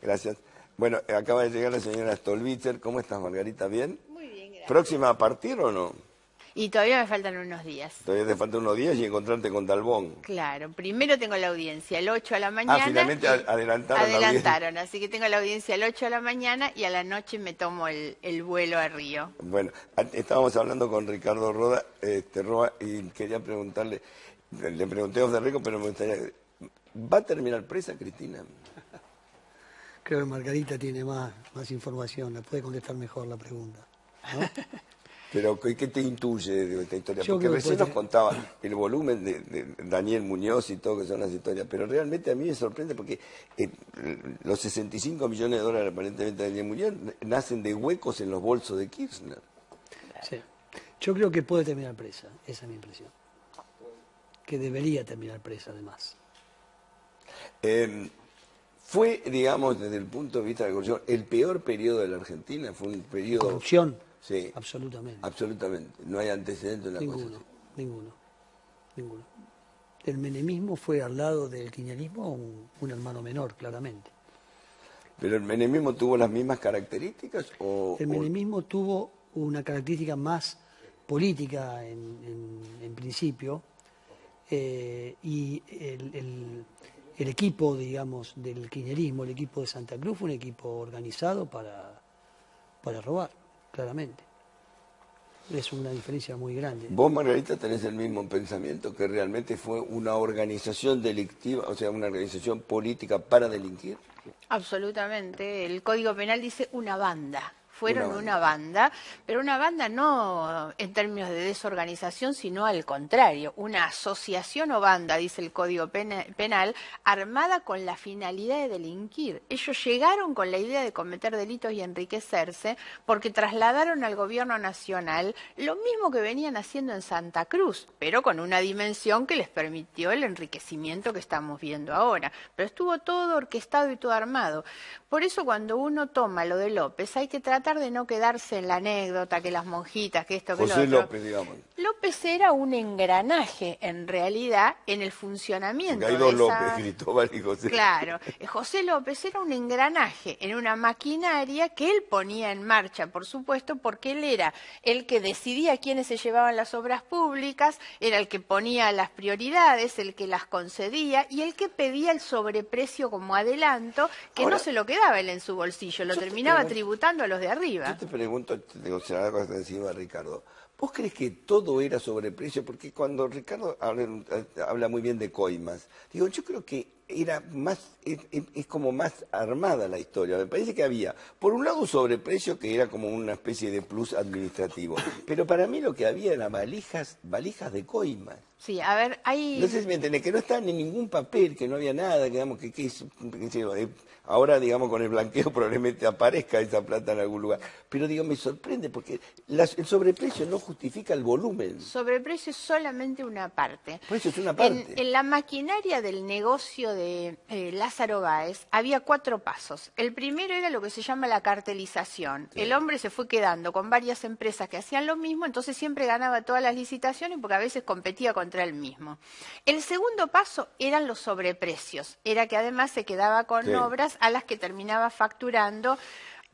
Gracias. Bueno, acaba de llegar la señora Stolbizer. ¿Cómo estás, Margarita? ¿Bien? Muy bien, gracias. ¿Próxima a partir o no? Y todavía me faltan unos días. Todavía te faltan unos días y encontrarte con Dalbón. Claro, primero tengo la audiencia el 8 a la mañana. Finalmente adelantaron la Adelantaron, así que tengo la audiencia el 8 a la mañana y a la noche me tomo el vuelo a Río. Bueno, estábamos hablando con Ricardo Roa y quería preguntarle, le pregunté off the record, pero me gustaría, ¿va a terminar presa Cristina? Creo que Margarita tiene más información, la puede contestar mejor la pregunta, ¿no? Pero, ¿qué te intuye de esta historia? Yo Porque creo que recién puede- nos contaba el volumen de Daniel Muñoz y todo, que son las historias, pero realmente a mí me sorprende porque los 65 millones de dólares aparentemente de Daniel Muñoz nacen de huecos en los bolsos de Kirchner. Sí. Yo creo que puede terminar presa, esa es mi impresión. Que debería terminar presa, además. Fue, digamos, desde el punto de vista de la corrupción, el peor periodo de la Argentina, fue un periodo... Corrupción, Sí, absolutamente. absolutamente. No hay antecedentes en una cosa así. Ninguno. El menemismo fue al lado del kirchnerismo un hermano menor, claramente. ¿Pero el menemismo tuvo las mismas características o...? El menemismo tuvo una característica más política en principio, y el equipo, digamos, del kirchnerismo, el equipo de Santa Cruz, fue un equipo organizado para robar, claramente. Es una diferencia muy grande. ¿Vos, Margarita, tenés el mismo pensamiento, que realmente fue una organización delictiva, o sea, una organización política para delinquir? Absolutamente. El Código Penal dice una banda. Fueron una banda, pero una banda no en términos de desorganización, sino al contrario, una asociación o banda, dice el Código Penal, armada con la finalidad de delinquir. Ellos llegaron con la idea de cometer delitos y enriquecerse porque trasladaron al gobierno nacional lo mismo que venían haciendo en Santa Cruz, pero con una dimensión que les permitió el enriquecimiento que estamos viendo ahora. Pero estuvo todo orquestado y todo armado. Por eso cuando uno toma lo de López hay que tratar de no quedarse en la anécdota, que las monjitas, que esto, que lo otro. José López, digamos. López era un engranaje, en realidad, en el funcionamiento Porque hay dos López, Cristóbal y José. Claro, José López era un engranaje en una maquinaria que él ponía en marcha, por supuesto, porque él era el que decidía quiénes se llevaban las obras públicas, era el que ponía las prioridades, el que las concedía y el que pedía el sobreprecio como adelanto, que Ahora, no se lo quedaba él en su bolsillo, lo terminaba tributando a los de arriba. Yo te pregunto, algo que decía Ricardo, ¿vos crees que todo era sobreprecio? Porque cuando Ricardo habla muy bien de coimas, digo, yo creo que era más, es como más armada la historia. Me parece que había, por un lado, un sobreprecio que era como una especie de plus administrativo, pero para mí lo que había eran valijas de coimas. Sí, a ver, hay... No sé si me entendés, que no estaba en ningún papel, que no había nada, digamos, ahora, digamos, con el blanqueo probablemente aparezca esa plata en algún lugar. Pero, digo, me sorprende porque el sobreprecio no justifica el volumen. Sobreprecio es solamente una parte. Por eso es una parte. En la maquinaria del negocio de Lázaro Báez había 4 pasos. El primero era lo que se llama la cartelización. Sí. El hombre se fue quedando con varias empresas que hacían lo mismo, entonces siempre ganaba todas las licitaciones porque a veces competía contra él mismo. El segundo paso eran los sobreprecios. Era que además se quedaba con obras a las que terminaba facturando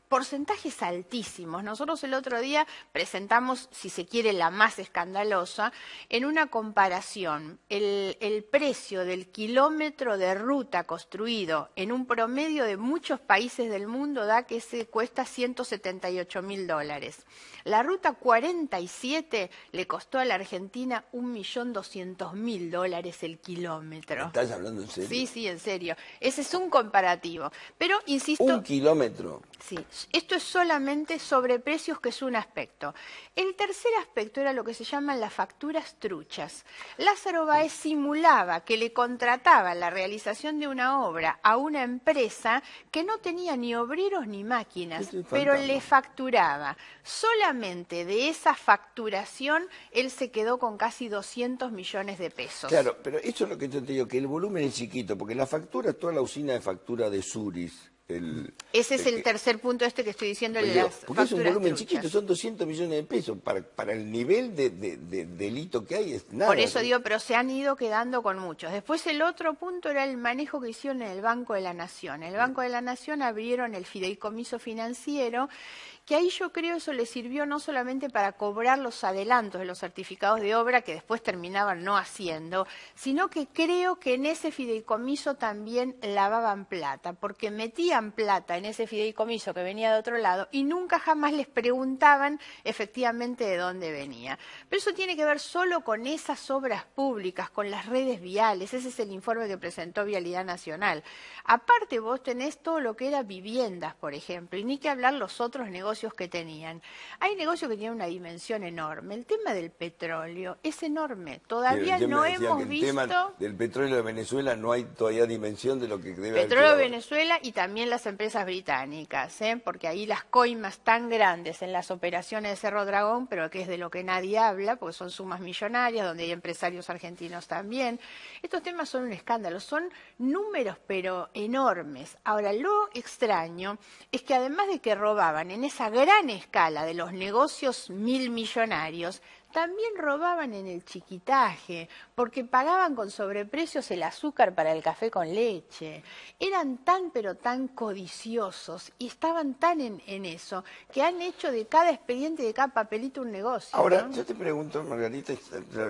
porcentajes altísimos. Nosotros el otro día presentamos, si se quiere, la más escandalosa, en una comparación, el precio del kilómetro de ruta construido en un promedio de muchos países del mundo da que se cuesta $178.000. La ruta 47 le costó a la Argentina $1.200.000 el kilómetro. ¿Estás hablando en serio? Sí, sí, en serio. Ese es un comparativo. Pero, insisto... ¿Un kilómetro? Sí, esto es solamente sobreprecios, que es un aspecto. El tercer aspecto era lo que se llaman las facturas truchas. Lázaro Báez simulaba que le contrataba la realización de una obra a una empresa que no tenía ni obreros ni máquinas, pero le facturaba. Solamente de esa facturación él se quedó con casi 200 millones de pesos. Claro, pero eso es lo que yo te digo, que el volumen es chiquito, porque la factura, toda la usina de factura de Suris, Ese es el tercer punto que estoy diciendo, el de las porque es un facturas volumen truchas. chiquito, son 200 millones de pesos. Para el nivel de delito que hay es nada. Por eso digo, pero se han ido quedando con muchos. Después el otro punto era el manejo que hicieron en el Banco de la Nación. En el Banco de la Nación abrieron el fideicomiso financiero, que ahí yo creo eso le sirvió no solamente para cobrar los adelantos de los certificados de obra que después terminaban no haciendo, sino que creo que en ese fideicomiso también lavaban plata, porque metían plata en ese fideicomiso que venía de otro lado y nunca jamás les preguntaban efectivamente de dónde venía. Pero eso tiene que ver solo con esas obras públicas, con las redes viales. Ese es el informe que presentó Vialidad Nacional. Aparte vos tenés todo lo que era viviendas, por ejemplo, y ni que hablar los otros negocios que tenían. Hay negocios que tienen una dimensión enorme. El tema del petróleo es enorme. Todavía no hemos visto... El tema del petróleo de Venezuela no hay todavía dimensión de lo que debe haber. Petróleo de Venezuela y también las empresas británicas, porque ahí las coimas tan grandes en las operaciones de Cerro Dragón, pero que es de lo que nadie habla, porque son sumas millonarias, donde hay empresarios argentinos también. Estos temas son un escándalo, son números pero enormes. Ahora, lo extraño es que además de que robaban en esa gran escala de los negocios millonarios, también robaban en el chiquitaje, porque pagaban con sobreprecios el azúcar para el café con leche. Eran tan pero tan codiciosos y estaban tan en eso, que han hecho de cada expediente, de cada papelito un negocio. Ahora, ¿no? yo te pregunto, Margarita,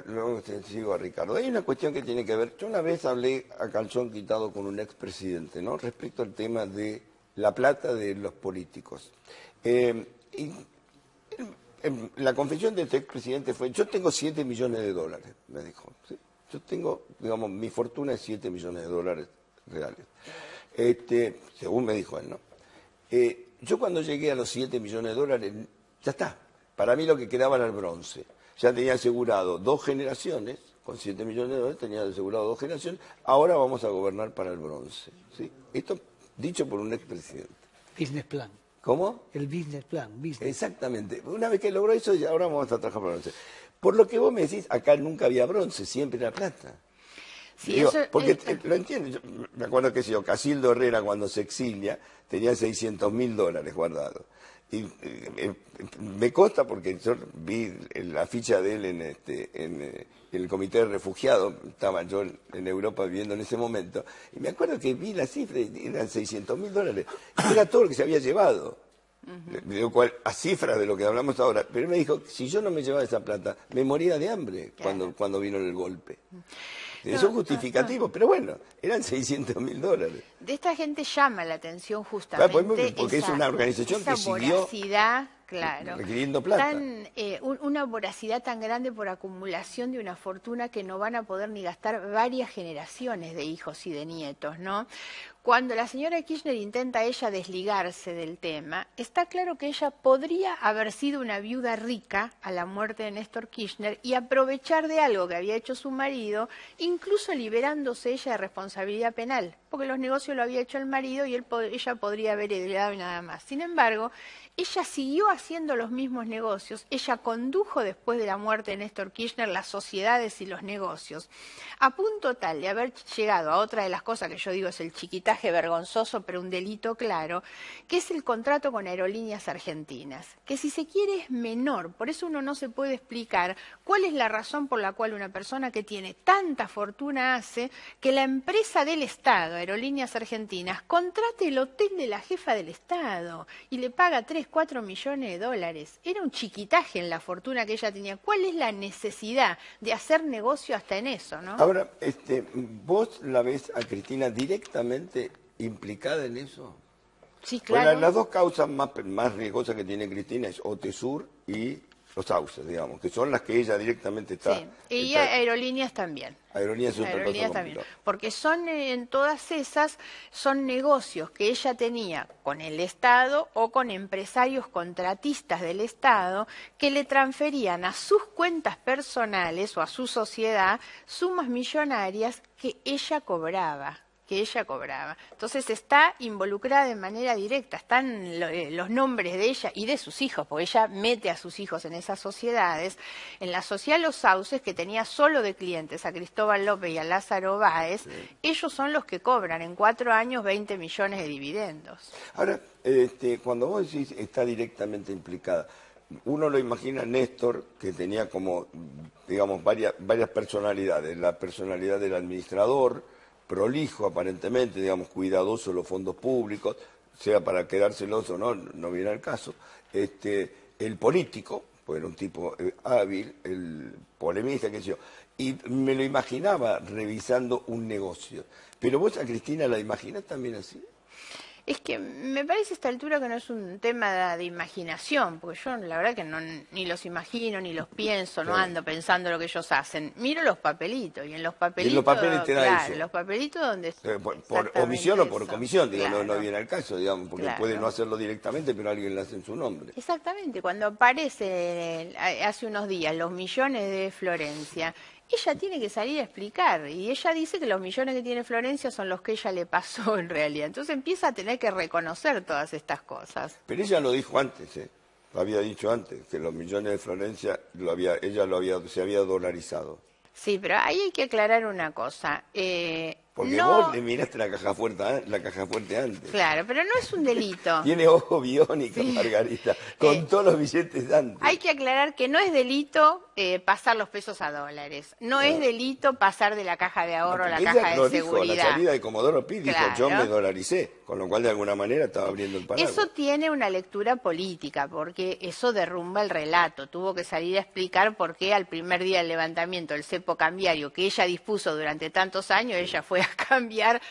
luego te sigo a Ricardo. Hay una cuestión que tiene que ver, yo una vez hablé a calzón quitado con un expresidente, ¿no?, respecto al tema de la plata de los políticos. La confesión de este expresidente fue: yo tengo 7 millones de dólares, me dijo. ¿Sí? Yo tengo, digamos, mi fortuna es 7 millones de dólares reales. Según me dijo él, ¿no? Yo cuando llegué a los 7 millones de dólares, ya está. Para mí lo que quedaba era el bronce. Ya tenía asegurado 2 generaciones, con 7 millones de dólares tenía asegurado 2 generaciones, ahora vamos a gobernar para el bronce. ¿Sí? Esto dicho por un expresidente. Business plan. ¿Cómo? El business plan. Exactamente. Una vez que logró eso, ya ahora vamos a trabajar para bronce. Por lo que vos me decís, acá nunca había bronce, siempre era plata. Sí, Digo, eso, porque lo entiendo. Yo me acuerdo que Casildo Herrera, cuando se exilia, tenía $600.000 guardados. Y me consta porque yo vi la ficha de él en el Comité de Refugiados, estaba yo en Europa viviendo en ese momento, y me acuerdo que vi la cifra, eran $600.000, era todo lo que se había llevado. De cual, a cifras de lo que hablamos ahora, pero él me dijo, si yo no me llevaba esa plata, me moría de hambre cuando vino el golpe. Eso es justificativo, pero bueno, eran $600.000. De esta gente llama la atención justamente porque es una organización esa que siguió voracidad, claro, requiriendo plata. Una voracidad tan grande por acumulación de una fortuna que no van a poder ni gastar varias generaciones de hijos y de nietos, ¿no? Cuando la señora Kirchner intenta ella desligarse del tema, está claro que ella podría haber sido una viuda rica a la muerte de Néstor Kirchner y aprovechar de algo que había hecho su marido, incluso liberándose ella de responsabilidad penal, porque los negocios lo había hecho el marido y ella podría haber heredado y nada más. Sin embargo, ella siguió haciendo los mismos negocios, ella condujo después de la muerte de Néstor Kirchner las sociedades y los negocios, a punto tal de haber llegado a otra de las cosas que yo digo es el chiquitaje vergonzoso, pero un delito claro, que es el contrato con Aerolíneas Argentinas, que si se quiere es menor, por eso uno no se puede explicar cuál es la razón por la cual una persona que tiene tanta fortuna hace que la empresa del Estado, Aerolíneas Argentinas, contrate el hotel de la jefa del Estado y le paga 3-4 millones de dólares. Era un chiquitaje en la fortuna que ella tenía. ¿Cuál es la necesidad de hacer negocio hasta en eso, no? Ahora, ¿vos la ves a Cristina directamente implicada en eso? Sí, claro. Bueno, las dos causas más riesgosas que tiene Cristina es OTESUR y los sauces, digamos, que son las que ella directamente está... Sí, y Aerolíneas también. Aerolíneas es otra cosa también, porque son en todas esas, son negocios que ella tenía con el Estado o con empresarios contratistas del Estado que le transferían a sus cuentas personales o a su sociedad sumas millonarias que ella cobraba. que ella cobraba. Entonces está involucrada de manera directa, están los nombres de ella y de sus hijos, porque ella mete a sus hijos en esas sociedades. En la sociedad Los Sauces, que tenía solo de clientes a Cristóbal López y a Lázaro Báez, ellos son los que cobran en 4 años 20 millones de dividendos. Ahora, cuando vos decís está directamente implicada, uno lo imagina Néstor, que tenía como, digamos, varias personalidades. La personalidad del administrador, prolijo aparentemente, digamos, cuidadoso de los fondos públicos, sea para quedárselos o no, no viene al caso. El político, pues era un tipo hábil, el polemista, qué sé yo, y me lo imaginaba revisando un negocio. Pero vos a Cristina la imaginás también así. Es que me parece a esta altura que no es un tema de imaginación, porque yo la verdad que ni los imagino, ni los pienso, no ando pensando lo que ellos hacen. Miro los papelitos, y en los papelitos, y en los papeles te da claro, eso. Los papelitos donde... Por omisión o por comisión, digo, claro. no viene al caso, digamos, porque puede no hacerlo directamente, pero alguien lo hace en su nombre. Exactamente, cuando aparece hace unos días los millones de Florencia, ella tiene que salir a explicar, y ella dice que los millones que tiene Florencia son los que ella le pasó en realidad. Entonces empieza a tener que reconocer todas estas cosas. Pero ella lo dijo antes, lo había dicho antes, que los millones de Florencia se había dolarizado. Sí, pero ahí hay que aclarar una cosa. Porque no... vos le miraste la caja fuerte antes. Claro, pero no es un delito. Tiene ojo biónico, sí. Margarita, con todos los billetes antes. Hay que aclarar que no es delito pasar los pesos a dólares. No es delito pasar de la caja de ahorro a la caja de seguridad. La salida de Comodoro Pi dijo, claro. Yo me dolaricé, con lo cual de alguna manera estaba abriendo el paraguas. Eso tiene una lectura política, porque eso derrumba el relato. Tuvo que salir a explicar por qué al primer día del levantamiento del cepo cambiario que ella dispuso durante tantos años, ella fue a cambiar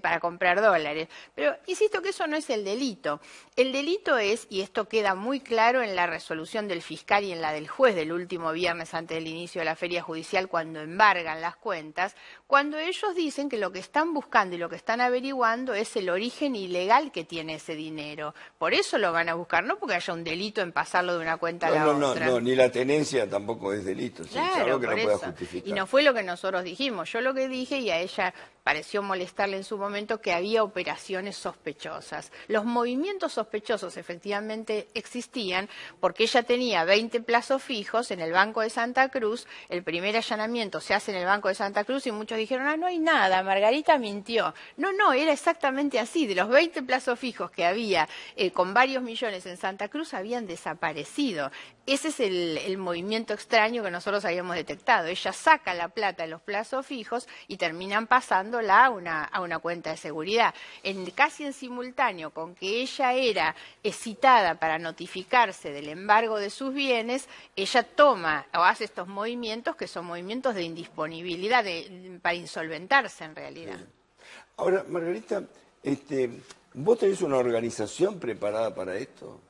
para comprar dólares. Pero insisto que eso no es el delito. El delito es, y esto queda muy claro en la resolución del fiscal y en la del juez del último viernes antes del inicio de la feria judicial, cuando embargan las cuentas, cuando ellos dicen que lo que están buscando y lo que están averiguando es el origen ilegal que tiene ese dinero. Por eso lo van a buscar, no porque haya un delito en pasarlo de una cuenta a la otra. No, ni la tenencia tampoco es delito, claro, es algo que no pueda eso. justificar. Y no fue lo que nosotros dijimos. Yo lo que dije, y a ella pareció molestarle en su momento, que había operaciones sospechosas. Los movimientos sospechosos efectivamente existían porque ella tenía 20 plazos fijos en el Banco de Santa Cruz. El primer allanamiento se hace en el Banco de Santa Cruz y muchos dijeron, no hay nada, Margarita mintió. No, era exactamente así. De los 20 plazos fijos que había con varios millones en Santa Cruz, habían desaparecido. Ese es el movimiento extraño que nosotros habíamos detectado. Ella saca la plata de los plazos fijos y terminan pasándola a una cuenta de seguridad. Casi en simultáneo con que ella era citada para notificarse del embargo de sus bienes, ella toma o hace estos movimientos que son movimientos de indisponibilidad, para insolventarse en realidad. Sí. Ahora, Margarita, ¿vos tenés una organización preparada para esto?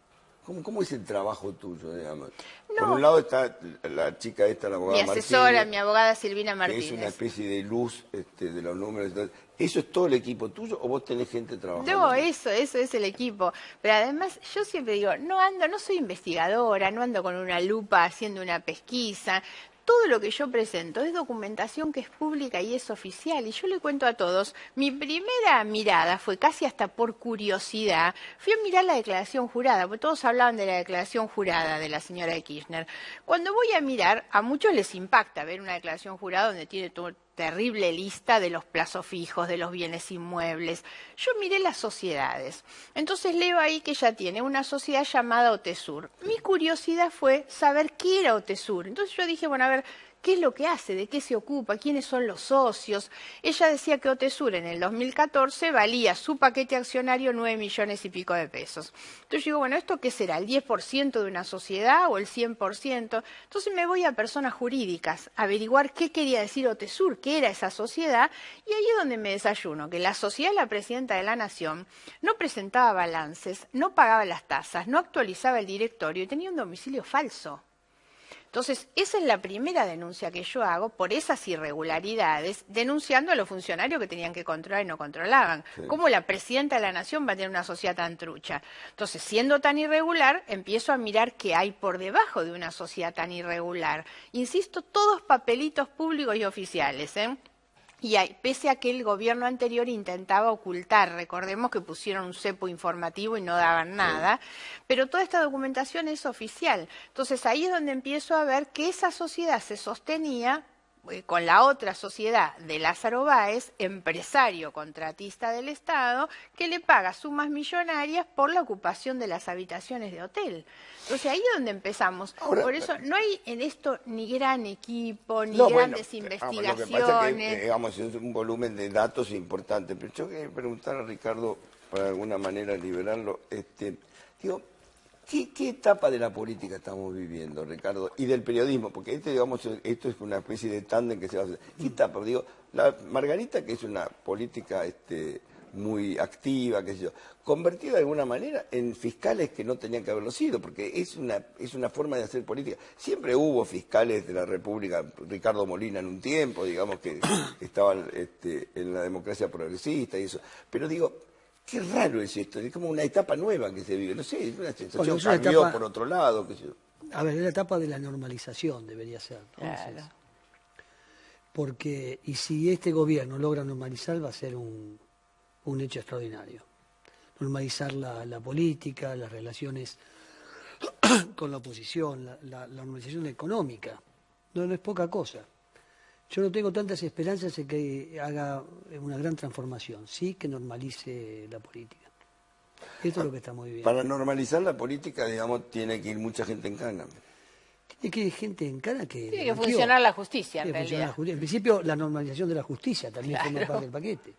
¿Cómo es el trabajo tuyo, digamos? No. Por un lado está la chica esta, la abogada Martínez. Mi asesora, Martínez, mi abogada Silvina Martínez. Que es una especie de luz de los números. ¿Eso es todo el equipo tuyo o vos tenés gente trabajando? No, eso es el equipo. Pero además, yo siempre digo, no soy investigadora, no ando con una lupa haciendo una pesquisa. Todo lo que yo presento es documentación que es pública y es oficial. Y yo le cuento a todos, mi primera mirada fue casi hasta por curiosidad. Fui a mirar la declaración jurada, porque todos hablaban de la declaración jurada de la señora de Kirchner. Cuando voy a mirar, a muchos les impacta ver una declaración jurada donde tiene todo terrible lista de los plazos fijos, de los bienes inmuebles. Yo miré las sociedades. Entonces leo ahí que ella tiene una sociedad llamada Otesur. Mi curiosidad fue saber qué era Otesur. Entonces yo dije, bueno, a ver, ¿qué es lo que hace? ¿De qué se ocupa? ¿Quiénes son los socios? Ella decía que Otesur en el 2014 valía su paquete accionario 9 millones y pico de pesos. Entonces yo digo, bueno, ¿esto qué será? ¿El 10% de una sociedad o el 100%? Entonces me voy a personas jurídicas a averiguar qué quería decir Otesur, qué era esa sociedad, y ahí es donde me desayuno, que la sociedad de la presidenta de la Nación no presentaba balances, no pagaba las tasas, no actualizaba el directorio y tenía un domicilio falso. Entonces, esa es la primera denuncia que yo hago por esas irregularidades, denunciando a los funcionarios que tenían que controlar y no controlaban. Sí. ¿Cómo la presidenta de la Nación va a tener una sociedad tan trucha? Entonces, siendo tan irregular, empiezo a mirar qué hay por debajo de una sociedad tan irregular. Insisto, todos papelitos públicos y oficiales, Y pese a que el gobierno anterior intentaba ocultar, recordemos que pusieron un cepo informativo y no daban nada, pero toda esta documentación es oficial. Entonces ahí es donde empiezo a ver que esa sociedad se sostenía con la otra sociedad de Lázaro Báez, empresario contratista del Estado, que le paga sumas millonarias por la ocupación de las habitaciones de hotel. Entonces ahí es donde empezamos. Ahora, por eso no hay en esto ni gran equipo, ni no, grandes lo que investigaciones. pasa es que, digamos, es un volumen de datos importante. Pero yo quería preguntar a Ricardo, para de alguna manera liberarlo, digo, ¿qué etapa de la política estamos viviendo, Ricardo? Y del periodismo, porque digamos, esto es una especie de tándem que se va a hacer. ¿Qué etapa? Digo, la Margarita, que es una política muy activa, qué sé yo, convertida de alguna manera en fiscales que no tenían que haberlo sido, porque es una forma de hacer política. Siempre hubo fiscales de la República, Ricardo Molina en un tiempo, digamos, que estaban en la democracia progresista y eso. Pero digo, qué raro es esto, es como una etapa nueva que se vive, no sé, es una sensación, cambió por otro lado, qué sé yo. A ver, es la etapa de la normalización debería ser. Claro. Porque, y si este gobierno logra normalizar, va a ser un hecho extraordinario. Normalizar la política, las relaciones con la oposición, la normalización económica. No es poca cosa. Yo no tengo tantas esperanzas de que haga una gran transformación, sí que normalice la política. Esto es lo que estamos viviendo. Para normalizar la política, digamos, tiene que ir mucha gente en cana. Tiene que ir gente en cara que... Tiene que funcionar la justicia, Tiene en que funcionar realidad. la justicia. En principio, la normalización de la justicia también forma parte del paquete.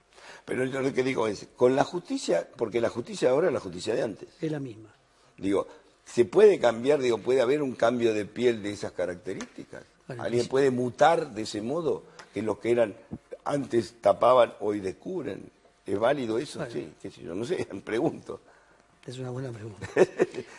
Pero yo lo que digo es, con la justicia, porque la justicia ahora es la justicia de antes. Es la misma. Digo, ¿se puede cambiar, puede haber un cambio de piel de esas características? Bueno, ¿Alguien puede mutar de ese modo que los que eran antes tapaban hoy descubren? ¿Es válido eso? Bueno. Sí, qué sé yo, no sé, pregunto. Es una buena pregunta.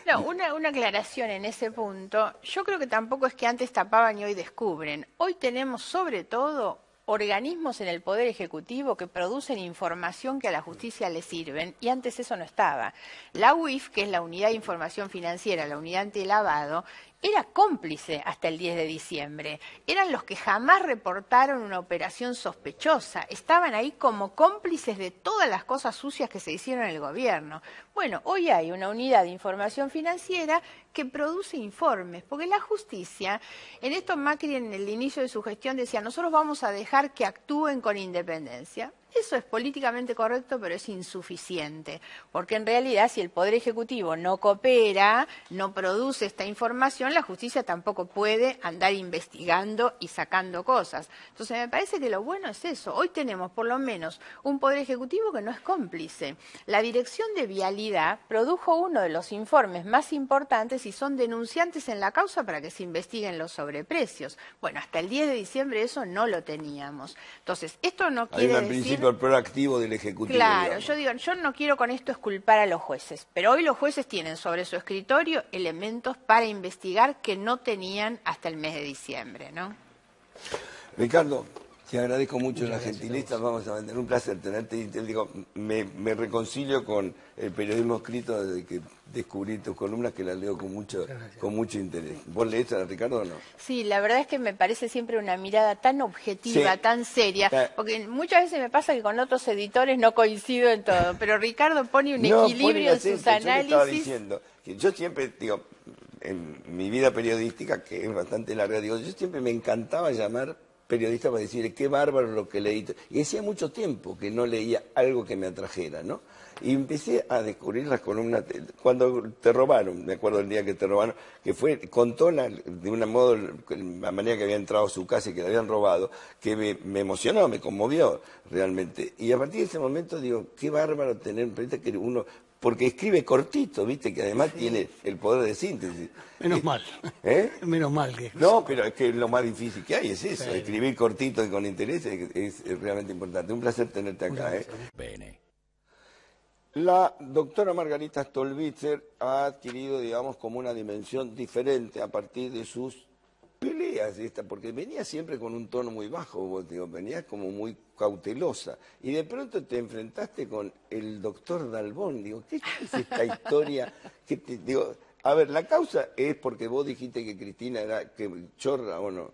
No, una aclaración en ese punto. Yo creo que tampoco es que antes tapaban y hoy descubren. Hoy tenemos sobre todo organismos en el Poder Ejecutivo que producen información que a la justicia le sirven, y antes eso no estaba. La UIF, que es la Unidad de Información Financiera, la Unidad Antilavado, era cómplice hasta el 10 de diciembre. Eran los que jamás reportaron una operación sospechosa. Estaban ahí como cómplices de todas las cosas sucias que se hicieron en el gobierno. Bueno, hoy hay una unidad de información financiera que produce informes, porque la justicia, en esto Macri en el inicio de su gestión decía, nosotros vamos a dejar que actúen con independencia. Eso es políticamente correcto, pero es insuficiente, porque en realidad si el Poder Ejecutivo no coopera, no produce esta información, la justicia tampoco puede andar investigando y sacando cosas. Entonces me parece que lo bueno es eso. Hoy tenemos por lo menos un Poder Ejecutivo que no es cómplice. La Dirección de Vialidad produjo uno de los informes más importantes y son denunciantes en la causa para que se investiguen los sobreprecios. Bueno, hasta el 10 de diciembre eso no lo teníamos. Entonces, esto no quiere decir... el proactivo del Ejecutivo. Claro, Digamos. yo no quiero con esto exculpar a los jueces, pero hoy los jueces tienen sobre su escritorio elementos para investigar que no tenían hasta el mes de diciembre, ¿no? Ricardo, te agradezco mucho la gentileza, vamos a vender, un placer tenerte y te digo, me reconcilio con el periodismo escrito desde que descubrí tus columnas, que las leo con mucho interés. ¿Vos lees a Ricardo o no? Sí, la verdad es que me parece siempre una mirada tan objetiva, Sí. tan seria, porque muchas veces me pasa que con otros editores no coincido en todo, pero Ricardo pone un equilibrio en sus análisis. Yo te estaba diciendo que yo siempre, digo, en mi vida periodística, que es bastante larga, digo, yo siempre me encantaba llamar periodista para decirle qué bárbaro lo que leí. Y decía mucho tiempo que no leía algo que me atrajera, ¿no? Y empecé a descubrir las columnas, cuando te robaron, me acuerdo el día que te robaron, que contó de un modo la manera que había entrado a su casa y que le habían robado, que me emocionó, me conmovió realmente. Y a partir de ese momento digo, qué bárbaro tener un periodista que uno... Porque escribe cortito, ¿viste? Que además tiene el poder de síntesis. Menos mal. ¿Eh? Menos mal que... No, pero es que lo más difícil que hay es eso. Escribir cortito y con interés es realmente importante. Un placer tenerte acá. Bene. La doctora Margarita Stolbizer ha adquirido, digamos, como una dimensión diferente a partir de sus peleas, porque venía siempre con un tono muy bajo, vos, digo, venías como muy cautelosa, y de pronto te enfrentaste con el doctor Dalbón. Digo, ¿qué es esta historia? Digo, a ver, la causa es porque vos dijiste que Cristina era chorra o no.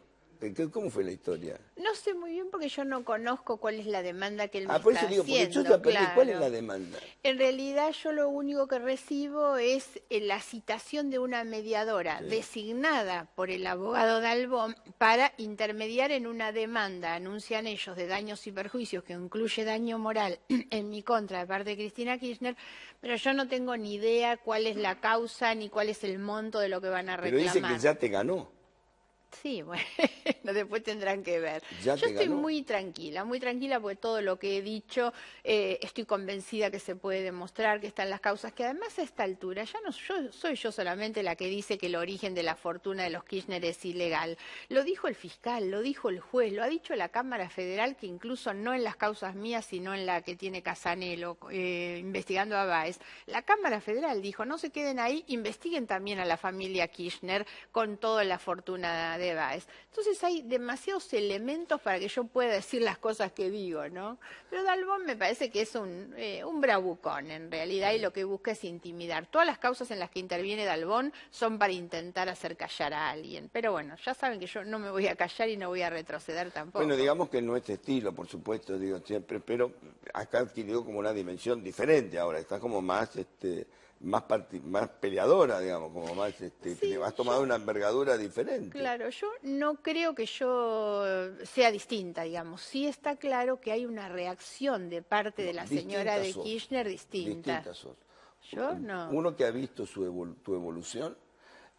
¿Cómo fue la historia? No sé muy bien porque yo no conozco cuál es la demanda que él me Por está eso digo, porque yo haciendo, ya perdí. ¿Cuál es claro. la demanda? En realidad yo lo único que recibo es la citación de una mediadora Sí. designada por el abogado Dalbón para intermediar en una demanda, anuncian ellos, de daños y perjuicios que incluye daño moral en mi contra de parte de Cristina Kirchner, pero yo no tengo ni idea cuál es la causa ni cuál es el monto de lo que van a Pero reclamar. dice que ya te ganó. Sí, bueno, después tendrán que ver. Ya Yo te estoy ganó. muy tranquila porque todo lo que he dicho estoy convencida que se puede demostrar que están las causas, que además a esta altura ya no soy yo solamente la que dice que el origen de la fortuna de los Kirchner es ilegal. Lo dijo el fiscal, lo dijo el juez, lo ha dicho la Cámara Federal, que incluso no en las causas mías, sino en la que tiene Casanelo investigando a Báez. La Cámara Federal dijo, no se queden ahí, investiguen también a la familia Kirchner con toda la fortuna de Báez. Entonces hay demasiados elementos para que yo pueda decir las cosas que digo, ¿no? Pero Dalbón me parece que es un bravucón en realidad y lo que busca es intimidar. Todas las causas en las que interviene Dalbón son para intentar hacer callar a alguien. Pero bueno, ya saben que yo no me voy a callar y no voy a retroceder tampoco. Bueno, digamos que no es estilo, por supuesto, digo siempre, pero acá adquirió como una dimensión diferente ahora, está como más más peleadora, digamos, como más, Sí, has tomado una envergadura diferente. Claro, yo no creo que yo sea distinta, digamos. Sí está claro que hay una reacción de parte de la señora de Kirchner distinta. Distinta sos. Yo no. Uno que ha visto tu evolución,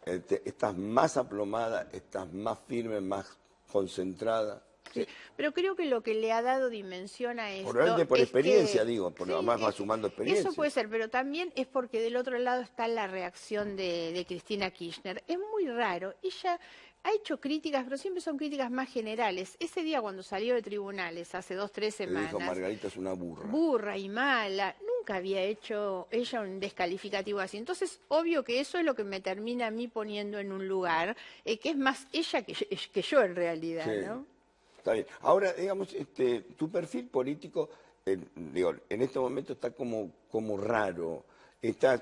estás más aplomada, estás más firme, más concentrada. Sí, pero creo que lo que le ha dado dimensión a esto Probablemente por es experiencia, que, digo, porque sí, además va sumando experiencia. Eso puede ser, pero también es porque del otro lado está la reacción de Cristina Kirchner. Es muy raro, ella ha hecho críticas, pero siempre son críticas más generales. Ese día cuando salió de tribunales, hace 2 o 3 semanas... dijo, Margarita es una burra. Burra y mala, nunca había hecho ella un descalificativo así. Entonces, obvio que eso es lo que me termina a mí poniendo en un lugar, que es más ella que yo en realidad, Sí. ¿no? Está bien. Ahora, digamos, tu perfil político, digo, en este momento está como raro. Estás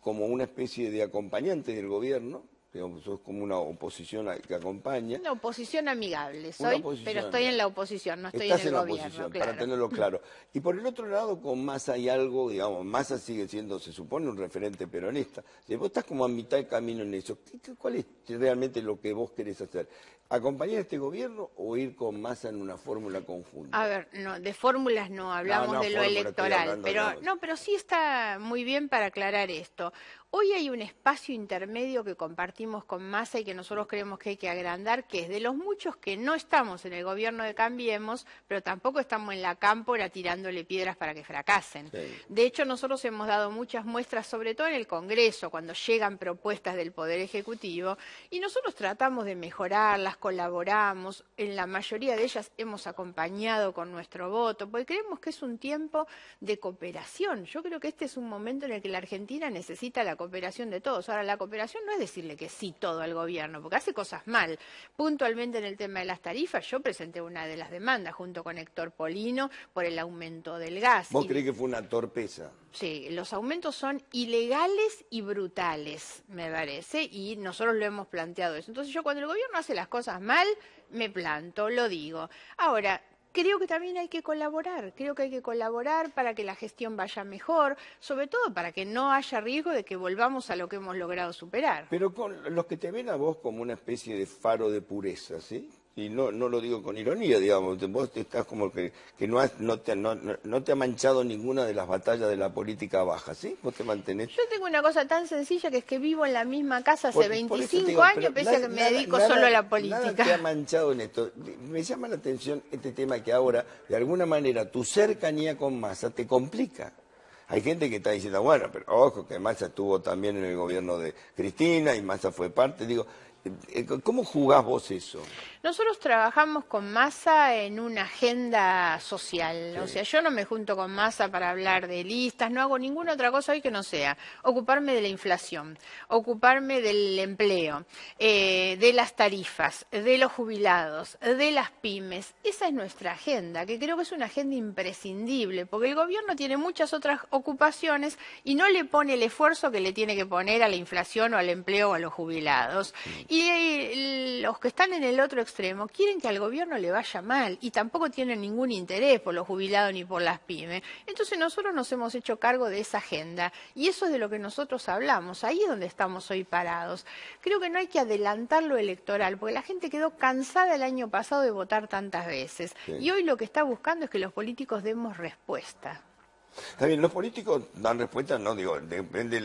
como una especie de acompañante del gobierno, digamos, sos como una oposición que acompaña. Una oposición amigable Una soy, oposición pero estoy en la oposición, no estoy Estás en el la gobierno, oposición, claro. para tenerlo claro. Y por el otro lado, con Massa hay algo, digamos, Massa sigue siendo, se supone, un referente peronista. Si vos estás como a mitad de camino en eso, ¿cuál es realmente lo que vos querés hacer? ¿Acompañar a este gobierno o ir con Massa en una fórmula conjunta? A ver, no, de fórmulas no, hablamos de lo electoral, pero sí está muy bien para aclarar esto. Hoy hay un espacio intermedio que compartimos con Massa y que nosotros creemos que hay que agrandar, que es de los muchos que no estamos en el gobierno de Cambiemos, pero tampoco estamos en la cámpora tirándole piedras para que fracasen. Sí. De hecho, nosotros hemos dado muchas muestras, sobre todo en el Congreso, cuando llegan propuestas del Poder Ejecutivo, y nosotros tratamos de mejorarlas, colaboramos, en la mayoría de ellas hemos acompañado con nuestro voto, porque creemos que es un tiempo de cooperación. Yo creo que este es un momento en el que la Argentina necesita la cooperación de todos. Ahora, la cooperación no es decirle que sí todo al gobierno, porque hace cosas mal. Puntualmente en el tema de las tarifas, yo presenté una de las demandas junto con Héctor Polino por el aumento del gas. ¿Vos creés que fue una torpeza? Sí, los aumentos son ilegales y brutales, me parece, y nosotros lo hemos planteado eso. Entonces yo cuando el gobierno hace las cosas mal, me planto, lo digo. Ahora, creo que también hay que colaborar, para que la gestión vaya mejor, sobre todo para que no haya riesgo de que volvamos a lo que hemos logrado superar. Pero con los que te ven a vos como una especie de faro de pureza, ¿sí? Y no lo digo con ironía, digamos, vos estás como que no te ha manchado ninguna de las batallas de la política baja, ¿sí? Vos te mantenés... Yo tengo una cosa tan sencilla que es que vivo en la misma casa hace 25 digo, años, pese a que me dedico solo a la política. Nada te ha manchado en esto. Me llama la atención este tema que ahora, de alguna manera, tu cercanía con Massa te complica. Hay gente que está diciendo, bueno, pero ojo, que Massa estuvo también en el gobierno de Cristina y Massa fue parte, digo... ¿Cómo jugás vos eso? Nosotros trabajamos con Massa en una agenda social, Sí. O sea, yo no me junto con Massa para hablar de listas, no hago ninguna otra cosa hoy que no sea ocuparme de la inflación, ocuparme del empleo, de las tarifas, de los jubilados, de las pymes. Esa es nuestra agenda, que creo que es una agenda imprescindible, porque el gobierno tiene muchas otras ocupaciones y no le pone el esfuerzo que le tiene que poner a la inflación o al empleo o a los jubilados. Y los que están en el otro extremo quieren que al gobierno le vaya mal y tampoco tienen ningún interés por los jubilados ni por las pymes. Entonces nosotros nos hemos hecho cargo de esa agenda y eso es de lo que nosotros hablamos. Ahí es donde estamos hoy parados. Creo que no hay que adelantar lo electoral porque la gente quedó cansada el año pasado de votar tantas veces. Sí. Y hoy lo que está buscando es que los políticos demos respuesta. Está bien, los políticos dan respuesta, no digo, depende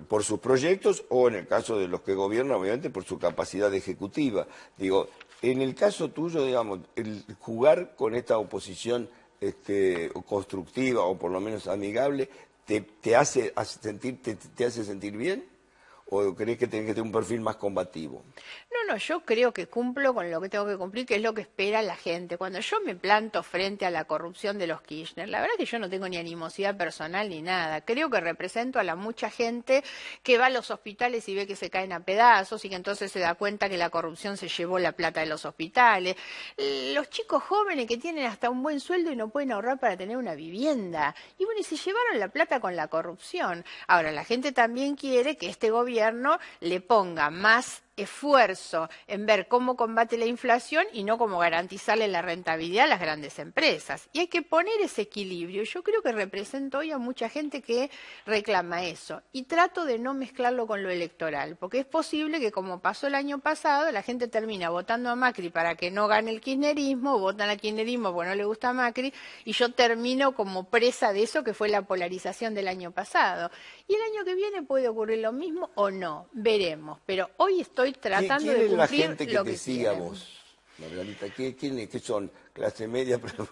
por sus proyectos o en el caso de los que gobiernan, obviamente por su capacidad ejecutiva. Digo, en el caso tuyo, digamos, el jugar con esta oposición constructiva o por lo menos amigable, ¿te hace sentir bien? ¿O crees que tenés que tener un perfil más combativo? No, yo creo que cumplo con lo que tengo que cumplir, que es lo que espera la gente. Cuando yo me planto frente a la corrupción de los Kirchner, la verdad que yo no tengo ni animosidad personal ni nada. Creo que represento a la mucha gente que va a los hospitales y ve que se caen a pedazos y que entonces se da cuenta que la corrupción se llevó la plata de los hospitales. Los chicos jóvenes que tienen hasta un buen sueldo y no pueden ahorrar para tener una vivienda. Y bueno, y se llevaron la plata con la corrupción. Ahora, la gente también quiere que este gobierno le ponga más esfuerzo en ver cómo combate la inflación y no cómo garantizarle la rentabilidad a las grandes empresas. Y hay que poner ese equilibrio. Yo creo que represento hoy a mucha gente que reclama eso. Y trato de no mezclarlo con lo electoral, porque es posible que, como pasó el año pasado, la gente termina votando a Macri para que no gane el kirchnerismo, votan al kirchnerismo porque no le gusta a Macri, y yo termino como presa de eso que fue la polarización del año pasado. Y el año que viene puede ocurrir lo mismo o no, veremos. Pero hoy estoy tratando de cumplir ¿Quién es la gente que lo te que sigue a quieren. vos, Margarita? ¿Quiénes que son? Clase media, pero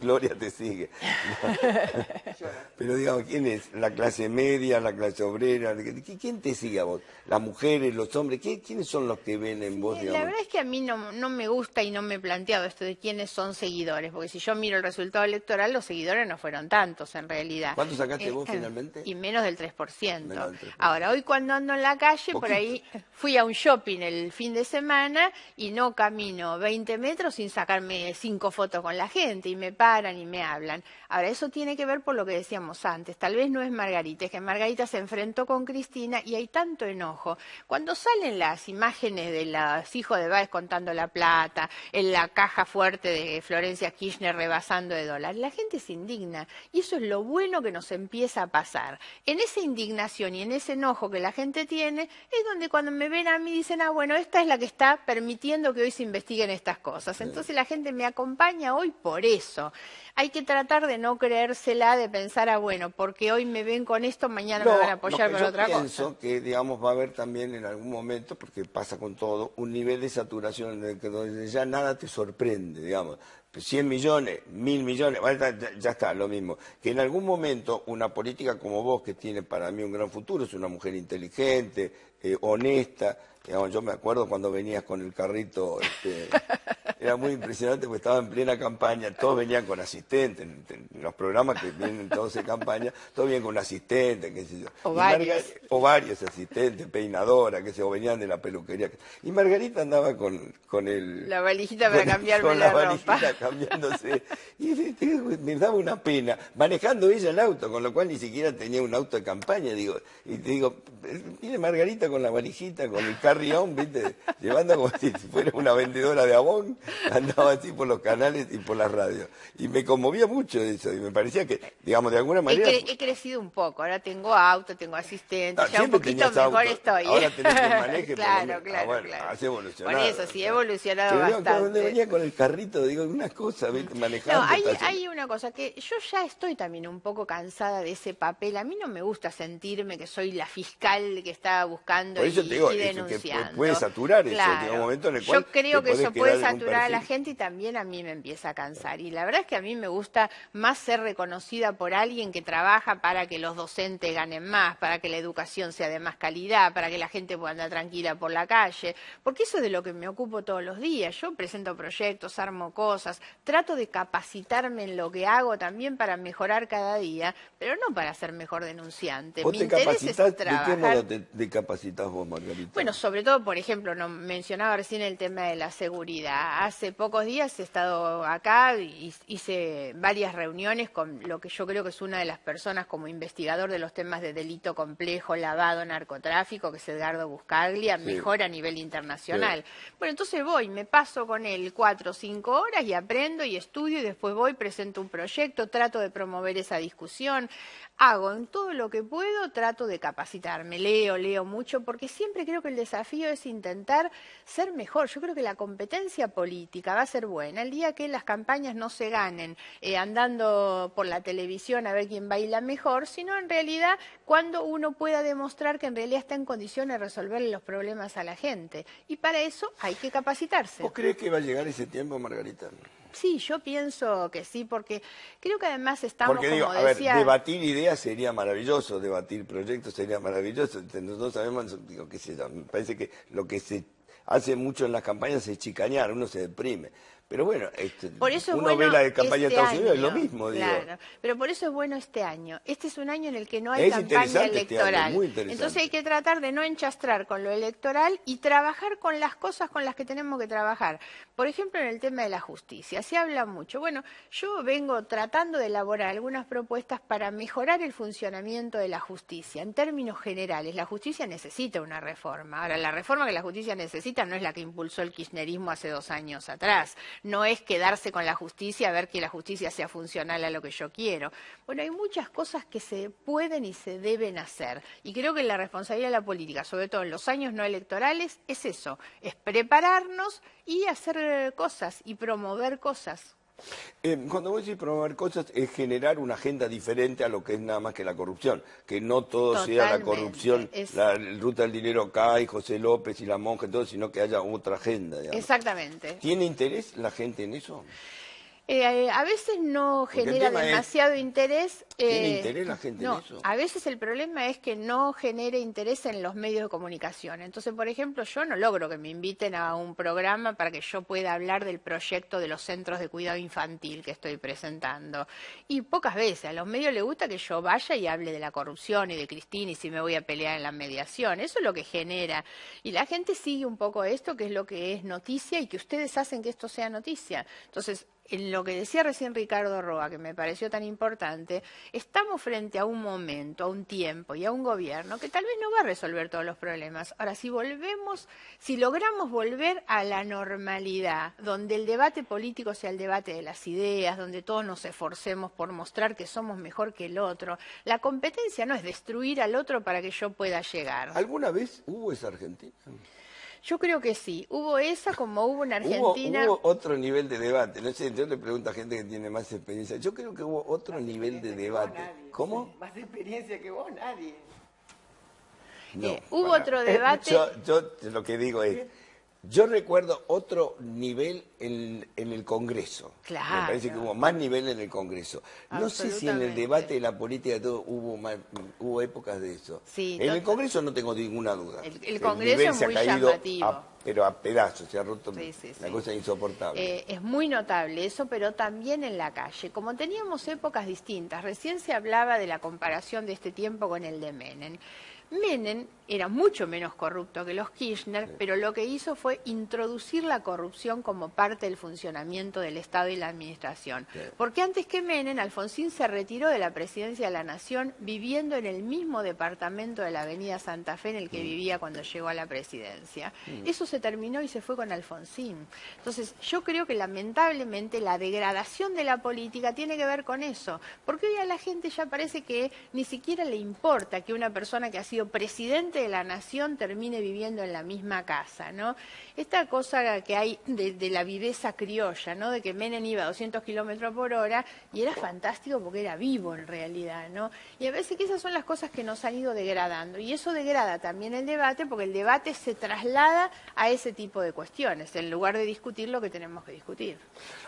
Gloria te sigue. Pero digamos, ¿quién es? ¿La clase media, la clase obrera? ¿Quién te sigue a vos? ¿Las mujeres, los hombres? ¿Quiénes son los que ven en vos, digamos? La verdad es que a mí no me gusta y no me he planteado esto de quiénes son seguidores, porque si yo miro el resultado electoral, los seguidores no fueron tantos en realidad. ¿Cuánto sacaste vos finalmente? Y menos del 3%. Menos del 3%. Ahora, hoy cuando ando en la calle, Poquito. por ahí fui a un shopping el fin de semana y no camino 20 metros sin sacarme 5 fotos con la gente y me paran y me hablan. Ahora, eso tiene que ver por lo que decíamos antes. Tal vez no es Margarita, es que Margarita se enfrentó con Cristina y hay tanto enojo. Cuando salen las imágenes de los hijos de Báez contando la plata, en la caja fuerte de Florencia Kirchner rebasando de dólares, la gente se indigna. Y eso es lo bueno que nos empieza a pasar. En esa indignación y en ese enojo que la gente tiene, es donde cuando me ven a mí dicen, bueno, esta es la que está permitiendo que hoy se investiguen estas cosas. Entonces la gente me acompaña hoy por eso. Hay que tratar de no creérsela, de pensar, bueno, porque hoy me ven con esto, mañana me van a apoyar por otra cosa. Yo pienso que, digamos, va a haber también en algún momento, porque pasa con todo, un nivel de saturación en el que donde ya nada te sorprende, digamos. 100 millones, 1000 millones, ya está, lo mismo. Que en algún momento una política como vos, que tiene para mí un gran futuro, es una mujer inteligente, honesta, digamos, yo me acuerdo cuando venías con el carrito, era muy impresionante porque estaba en plena campaña, todos venían con asistentes, en los programas que vienen todos en campaña, todos venían con un asistente, qué sé yo. O varios asistentes, peinadora, que se o venían de la peluquería. Y Margarita andaba con la valijita para cambiarme la ropa. Cambiándose. Y me daba una pena, manejando ella el auto, con lo cual ni siquiera tenía un auto de campaña, digo. Y te digo, viene Margarita con la valijita, con el carry-on, ¿viste? Llevando como si fuera una vendedora de Avon, andaba así por los canales y por las radios. Y me conmovía mucho eso, y me parecía que, digamos, de alguna manera... He crecido un poco, ahora tengo auto, tengo asistente, ya un poquito mejor auto, estoy. Ahora tenés que maneje, claro. Has evolucionado. Por eso, sí, he evolucionado pero bastante. Cuando venía con el carrito, digo, una cosa, ¿viste? Manejando... No, hay una cosa, que yo ya estoy también un poco cansada de ese papel. A mí no me gusta sentirme que soy la fiscal que está buscando y denunciando. Que puede saturar eso, claro. llega un momento en el cual... Yo creo que eso puede saturar a la gente y también a mí me empieza a cansar. Y la verdad es que a mí me gusta más ser reconocida por alguien que trabaja para que los docentes ganen más, para que la educación sea de más calidad, para que la gente pueda andar tranquila por la calle, porque eso es de lo que me ocupo todos los días. Yo presento proyectos, armo cosas, trato de capacitarme en lo que hago también para mejorar cada día, pero no para ser mejor denunciante. ¿Vos Mi te interés es capacitas? trabajar... ¿De qué modo te capacitas vos, Margarita? Bueno, sobre todo, por ejemplo, mencionaba recién el tema de la seguridad. hace pocos días he estado acá y hice varias reuniones con lo que yo creo que es una de las personas como investigador de los temas de delito complejo, lavado, narcotráfico, que es Edgardo Buscaglia, Sí. mejor a nivel internacional. Sí. Bueno, entonces voy, me paso con él 4 o 5 horas y aprendo y estudio y después voy, presento un proyecto, trato de promover esa discusión, hago en todo lo que puedo, trato de capacitarme, leo mucho, porque siempre creo que el desafío es intentar ser mejor. Yo creo que la competencia política va a ser buena el día que las campañas no se ganen andando por la televisión a ver quién baila mejor, sino en realidad cuando uno pueda demostrar que en realidad está en condiciones de resolverle los problemas a la gente. Y para eso hay que capacitarse. ¿Vos creés que va a llegar ese tiempo, Margarita? Sí, yo pienso que sí, porque creo que además estamos, Porque digo, como a ver, decía... debatir ideas sería maravilloso, debatir proyectos sería maravilloso. Nosotros sabemos, digo, qué sé yo, me parece que lo que se hace mucho en las campañas es chicanear, uno se deprime. Pero bueno, Por eso es uno bueno ve la campaña de este Estados Unidos, es lo año, mismo, digo. claro. Pero por eso es bueno este año. Este es un año en el que no hay Es campaña interesante este año, electoral. muy interesante. Entonces hay que tratar de no enchastrar con lo electoral y trabajar con las cosas con las que tenemos que trabajar. Por ejemplo, en el tema de la justicia. Se habla mucho. Bueno, yo vengo tratando de elaborar algunas propuestas para mejorar el funcionamiento de la justicia. En términos generales, la justicia necesita una reforma. Ahora, la reforma que la justicia necesita no es la que impulsó el kirchnerismo hace 2 años atrás. No es quedarse con la justicia a ver que la justicia sea funcional a lo que yo quiero. Bueno, hay muchas cosas que se pueden y se deben hacer. Y creo que la responsabilidad de la política, sobre todo en los años no electorales, es eso, es prepararnos y hacer cosas y promover cosas. Cuando vos decís promover cosas, es generar una agenda diferente a lo que es nada más que la corrupción. Que no todo sea la Totalmente, corrupción, es- la ruta del dinero acá y José López y la monja y todo, sino que haya otra agenda, digamos. Exactamente. ¿Tiene interés la gente en eso? A veces no Porque el genera tema es, demasiado interés. ¿tiene interés la gente no, en eso? a veces el problema es que no genere interés en los medios de comunicación. Entonces, por ejemplo, yo no logro que me inviten a un programa para que yo pueda hablar del proyecto de los centros de cuidado infantil que estoy presentando. Y pocas veces a los medios les gusta que yo vaya y hable de la corrupción y de Cristina y si me voy a pelear en la mediación. Eso es lo que genera. Y la gente sigue un poco esto, que es lo que es noticia y que ustedes hacen que esto sea noticia. Entonces, en lo que decía recién Ricardo Roa, que me pareció tan importante, estamos frente a un momento, a un tiempo y a un gobierno que tal vez no va a resolver todos los problemas. Ahora, si logramos volver a la normalidad, donde el debate político sea el debate de las ideas, donde todos nos esforcemos por mostrar que somos mejor que el otro, la competencia no es destruir al otro para que yo pueda llegar. ¿Alguna vez hubo esa Argentina? Yo creo que sí. Hubo esa como hubo en Argentina. Hubo otro nivel de debate. No sé, yo le pregunto a gente que tiene más experiencia. Yo creo que hubo otro nivel de debate. ¿Cómo? Más experiencia que vos, nadie. No, Hubo pará. otro debate. Yo lo que digo es, yo recuerdo otro nivel en el Congreso. Claro. Me parece que hubo más nivel en el Congreso. No sé si en el Absolutamente. debate de la política y todo hubo épocas de eso. Sí, en el total. Congreso no tengo ninguna duda. El Congreso nivel es se ha muy caído llamativo. pero a pedazos, se ha roto Sí, sí, una sí. cosa insoportable. Es muy notable eso, pero también en la calle. Como teníamos épocas distintas, recién se hablaba de la comparación de este tiempo con el de Menem. Menem era mucho menos corrupto que los Kirchner, pero lo que hizo fue introducir la corrupción como parte del funcionamiento del Estado y la administración. Sí. Porque antes que Menem, Alfonsín se retiró de la presidencia de la Nación viviendo en el mismo departamento de la Avenida Santa Fe en el que vivía cuando llegó a la presidencia. Eso se terminó y se fue con Alfonsín. Entonces, yo creo que lamentablemente la degradación de la política tiene que ver con eso, porque hoy a la gente ya parece que ni siquiera le importa que una persona que ha sido presidente de la Nación termine viviendo en la misma casa, ¿no? Esta cosa que hay de la viveza criolla, ¿no? De que Menem iba a 200 kilómetros por hora y era fantástico porque era vivo en realidad, ¿no? Y a veces que esas son las cosas que nos han ido degradando y eso degrada también el debate porque el debate se traslada a ese tipo de cuestiones en lugar de discutir lo que tenemos que discutir.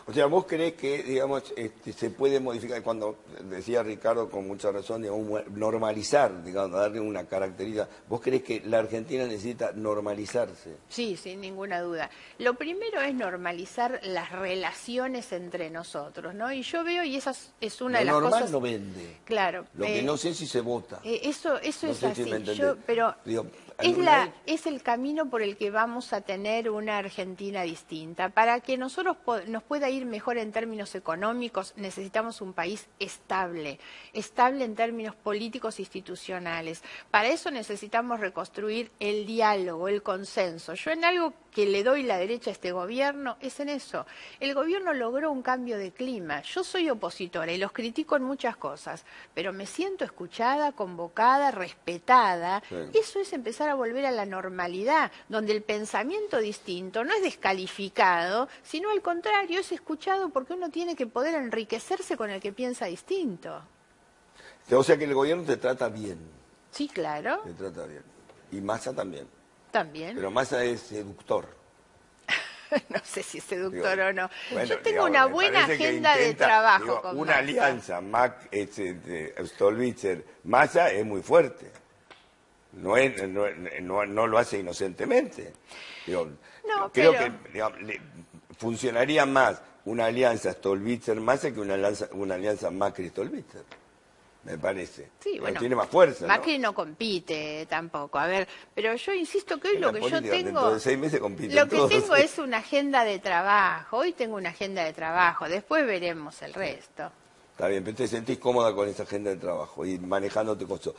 O sea, ¿vos creés que, digamos, se puede modificar, cuando decía Ricardo con mucha razón, digamos, normalizar, digamos, darle una característica caracteriza? ¿Vos creés que la Argentina necesita normalizarse? Sí, sin ninguna duda. Lo primero es normalizar las relaciones entre nosotros, ¿no? Y yo veo, y esa es una de Lo las normal cosas... no vende. Claro. Lo que no sé si se vota. Eso No es sé si así. me entendés. Pero Digo, es el camino por el que vamos a tener una Argentina distinta. Para que nosotros nos pueda ir mejor en términos económicos, necesitamos un país estable en términos políticos e institucionales. Para eso necesitamos reconstruir el diálogo, el consenso. Yo en algo que le doy la derecha a este gobierno es en eso. El gobierno logró un cambio de clima. Yo soy opositora y los critico en muchas cosas, pero me siento escuchada, convocada, respetada. Sí. Eso es empezar a volver a la normalidad, donde el pensamiento distinto no es descalificado, sino al contrario, es escuchado porque uno tiene que poder enriquecerse con el que piensa distinto. O sea que el gobierno te trata bien. Sí, claro, Te trata bien. Y Massa también. también. Pero Massa es seductor. No sé si es seductor o no. Bueno, Yo tengo digamos, una me buena parece que agenda de intenta, trabajo digo, con una Massa. alianza, Stolbizer, Massa es muy fuerte. No lo hace inocentemente. Digo, No, creo pero- que digamos, funcionaría más una alianza Stolbizer-Massa que una alianza Macri-Stolbizer. Me parece. Sí, Pero bueno, tiene más fuerza, ¿no? Macri no compite tampoco. A ver, pero yo insisto que hoy En lo la que yo política, dentro tengo... de 6 meses compiten Lo que todos. tengo es una agenda de trabajo. Hoy tengo una agenda de trabajo. Después veremos el resto. Está bien, pero te sentís cómoda con esa agenda de trabajo y manejándote con eso.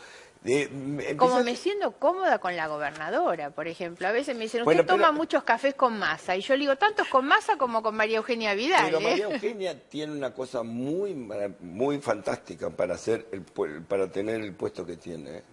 Como me siento cómoda con la gobernadora, por ejemplo. A veces me dicen, Bueno, usted toma pero- muchos cafés con Massa. Y yo le digo, tantos con Massa como con María Eugenia Vidal. Pero ¿eh? María Eugenia tiene una cosa muy fantástica para para tener el puesto que tiene. ¿Eh?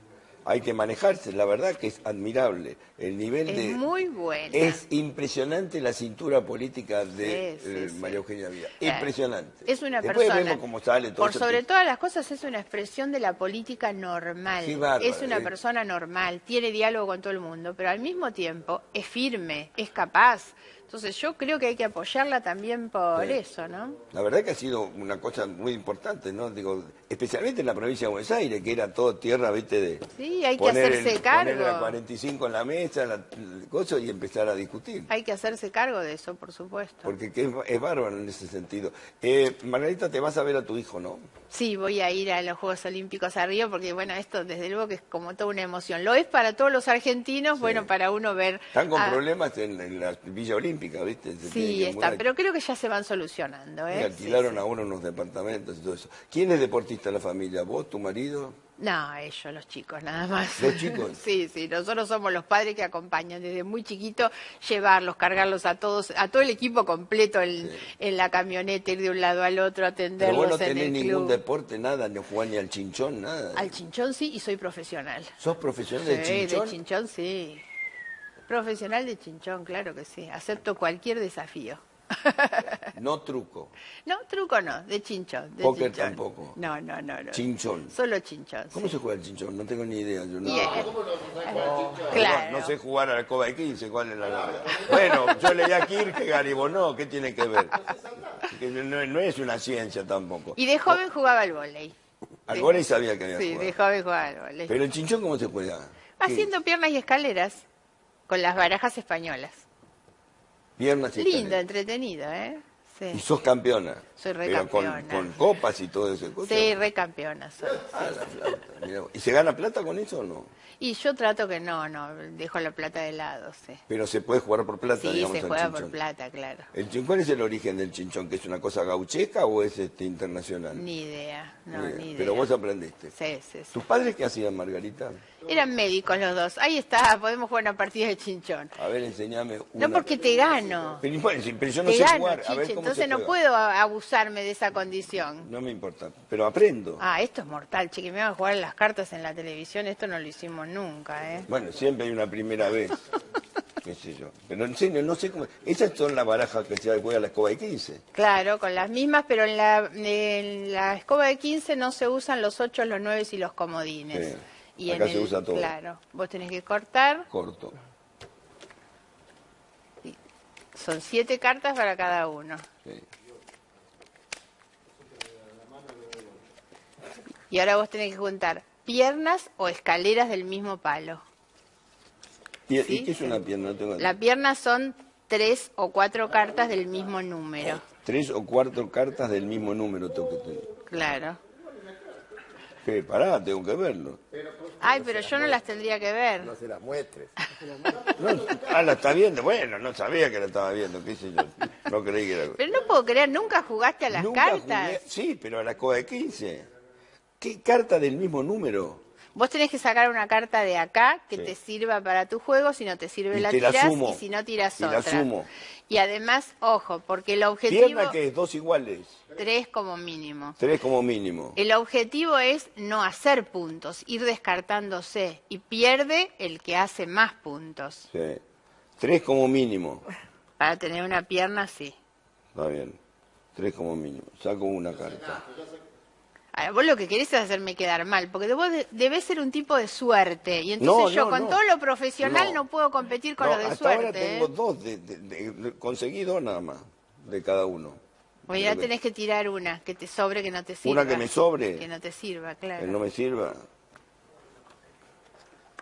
Hay que manejarse, la verdad que es admirable. El nivel Es muy buena. Es impresionante la cintura política de Sí, sí. María Eugenia Vidal. Eh, Impresionante. Es una Después persona, vemos cómo sale todo por eso sobre que- todas las cosas, es una expresión de la política normal. Sí, bárbaro, Es una persona normal, tiene diálogo con todo el mundo, pero al mismo tiempo es firme, es capaz. Entonces yo creo que hay que apoyarla también por Sí. eso, ¿no? La verdad que ha sido una cosa muy importante, ¿no? Digo, especialmente en la provincia de Buenos Aires, que era todo tierra, ¿viste? De Sí, hay que poner hacerse cargo. Poner la 45 en la mesa, el coso, y empezar a discutir. Hay que hacerse cargo de eso, por supuesto. Porque es bárbaro en ese sentido. Margarita, te vas a ver a tu hijo, ¿no? Sí, voy a ir a los Juegos Olímpicos a Río porque, bueno, esto desde luego que es como toda una emoción. Lo es para todos los argentinos, Sí. bueno, para uno ver... Están con a- problemas en la Villa Olímpica, ¿viste? Se tienen Sí, que están, mudar. pero creo que ya se van solucionando, Y ¿eh? alquilaron Sí, sí. a uno unos departamentos y todo eso. ¿Quién es deportista en la familia? ¿Vos, tu marido? No, ellos, los chicos, nada más. ¿Los chicos? Sí, sí, nosotros somos los padres que acompañan desde muy chiquito, llevarlos, cargarlos a todos, a todo el equipo completo en la camioneta, ir de un lado al otro, Pero atenderlos vos no en tenés el ningún club. deporte, nada, no jugás ni al chinchón, nada. Al chinchón sí, y soy profesional. ¿Sos profesional Sí, de chinchón? de chinchón sí. Profesional de chinchón, claro que sí. Acepto cualquier desafío. No truco. No, truco no, de chinchón. De Póker chinchón. tampoco. No. Chinchón. Solo chinchón. ¿Cómo sí. se juega el chinchón? No tengo ni idea. Yo no, Bien. Claro. no sé jugar a la Coba de 15, ¿cuál es la norma? Bueno, yo leía Kierkegaard y vos no, ¿qué tiene que ver? Que no es una ciencia tampoco. Y de joven jugaba al vóley. Al vóley sabía que había Sí, jugado. de joven jugaba al vóley. Pero el chinchón, ¿cómo se juega? ¿Qué? Haciendo piernas y escaleras con las barajas españolas. Piernas y Lindo, escaleras. entretenido, ¿eh? Sí. Y sos campeona. Soy Pero recampeona. con copas y todo eso. Sí, recampeona soy. Ah, la flauta. Mirá vos. ¿Y se gana plata con eso o no? Y yo trato que no, dejo la plata de lado, sí. Pero se puede jugar por plata, Sí, digamos, se al juega chinchón. por plata, claro. ¿Cuál es el origen del chinchón? ¿Que es una cosa gauchesca o es internacional? Ni idea, no, Ni idea. ni idea. Pero vos aprendiste. Sí, sí, sí. ¿Tus padres qué hacían, Margarita? Eran médicos los dos. Ahí está, podemos jugar una partida de chinchón. A ver, enseñame una. No porque te gano. Pero, bueno, pero yo no Te sé gano, jugar. A ver Chiche, cómo entonces se no juega. puedo abusarme de esa condición. No me importa, pero aprendo. Ah, esto es mortal, che, que me hagan jugar las cartas en la televisión, esto no lo hicimos nunca, ¿eh? Bueno, siempre hay una primera vez. Qué sé yo. Pero en serio, no sé cómo. Esas son las barajas que se juega la escoba de 15. Claro, con las mismas, pero en la escoba de 15 no se usan los 8, los 9 y los comodines. Sí. Y Acá se usa todo. Claro, vos tenés que cortar, Corto. son 7 cartas para cada uno. Sí. Y ahora vos tenés que juntar piernas o escaleras del mismo palo. ¿Y ¿Sí? qué es una pierna? No tengo- La pierna son 3 o 4 cartas del mismo número. 3 o 4 cartas del mismo número tengo que tener. Claro. ¿Qué? Pará, tengo que verlo. Ay, pero yo no las tendría que ver. No se las muestres. No, la está viendo. Bueno, no sabía que la estaba viendo, qué sé yo. No creí que era... Pero no puedo creer, ¿nunca jugaste a las Nunca cartas? jugué- Sí, pero a la coda de 15. ¿Qué carta del mismo número? Vos tenés que sacar una carta de acá que Sí. te sirva para tu juego, si no te sirve Y la te la tirás sumo. y si no tirás Y la otra. sumo. Y además, ojo, porque el objetivo... Pierna que es 2 iguales. 3 como mínimo. 3 como mínimo. El objetivo es no hacer puntos, ir descartándose y pierde el que hace más puntos. Sí. 3 como mínimo. Para tener una pierna, sí. Está bien. 3 como mínimo. Saco una carta. Ahora, vos lo que querés es hacerme quedar mal, porque vos debés ser un tipo de suerte. Y entonces No, yo no, con no. todo lo profesional No. no puedo competir con No, lo de hasta ahora suerte. tengo ¿eh? 2, conseguí 2 nada más, de cada uno. Bueno, ya Creo que- tenés que tirar una, que te sobre, que no te sirva. Una que me sobre. Que no te sirva, Que claro. no me sirva.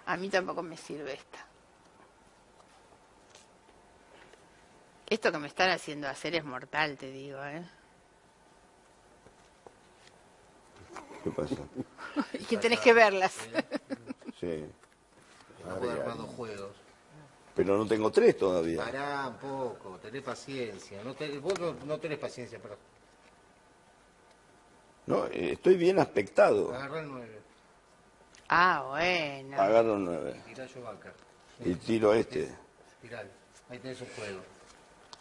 A mí tampoco me sirve esta. Esto que me están haciendo hacer es mortal, te digo, ¿eh? ¿Qué pasa? Y que tenés que verlas. Sí. No puedo armar 2 juegos. Pero no tengo 3 todavía. Pará un poco, tenés paciencia. Vos no tenés paciencia, pero No, estoy bien aspectado. agarrá el 9. Ah, bueno. Agarro 9. Tirá yo vaca. Y tiro este. Tirá. Ahí tenés un juego.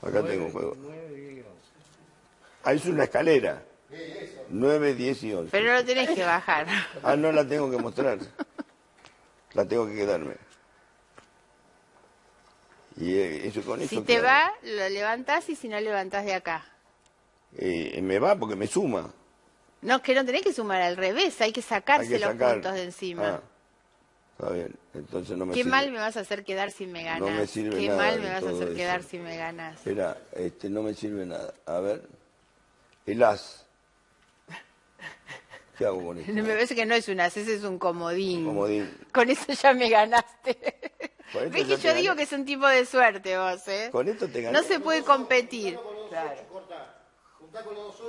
Acá tengo un juego. 9, 10 y 11. Ah, es una escalera. 9, 10 y 11. Pero no tenés que bajar. Ah, no la tengo que mostrar. La tengo que quedarme. Y eso con eso. Si ¿qué te hago? va, lo levantás y si no levantás de acá. Me va porque me suma. No, que no tenés que sumar al revés, hay que sacarse Hay que los sacar. puntos de encima. Ah, está bien. Entonces no me Qué sirve. mal me vas a hacer quedar si me ganas. No me sirve Qué nada mal de me vas a todo hacer eso. quedar si me ganas. Espera, no me sirve nada. A ver. El as. ¿Qué hago con esto? Me parece que no es un as, ese es un comodín. Comodín. Con eso ya me ganaste. Con esto Ves ya que te yo digo gané. que es un tipo de suerte vos, ¿eh? Con esto te gané. No se puede competir.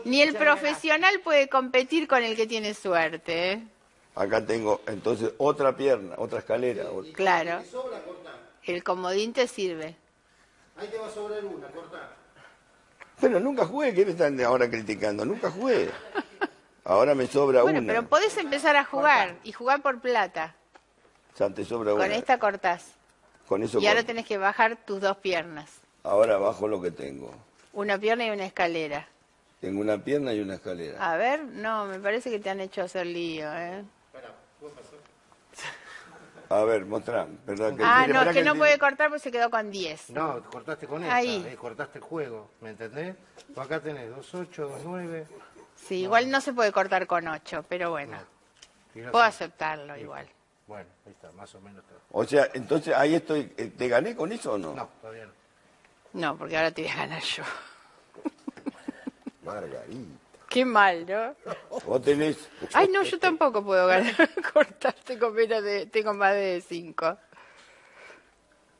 Ni el profesional puede competir con el que tiene suerte, ¿eh? Acá tengo entonces otra pierna, otra escalera. Claro. El comodín te sirve. Ahí te va a sobrar una, cortá. Pero nunca jugué, ¿qué me están ahora criticando? Nunca jugué. Ahora me sobra Bueno, una. pero podés empezar a jugar y jugar por plata. Ya te sobra una. Con esta cortás. Con eso Y ahora corto. tenés que bajar tus 2 piernas. Ahora bajo lo que tengo. Una pierna y una escalera. Tengo una pierna y una escalera. A ver, no, me parece que te han hecho hacer lío, ¿eh? A ver, mostrá. ¿Verdad que Ah, tiene- no, pará es que no tiene- puede cortar porque se quedó con 10. No, cortaste con esta, Ahí. cortaste el juego, ¿me entendés? Vos acá tenés 2, 8, 2, 9. Sí, igual no se puede cortar con 8, pero bueno, puedo aceptarlo igual. Bueno, ahí está, más o menos. O sea, entonces ahí estoy. ¿Te gané con eso o no? No, todavía no. No, porque ahora te voy a ganar yo. Margarita. Qué mal, ¿no? Vos tenés. Ay, no, yo tampoco puedo ganar. Cortar, tengo más de 5.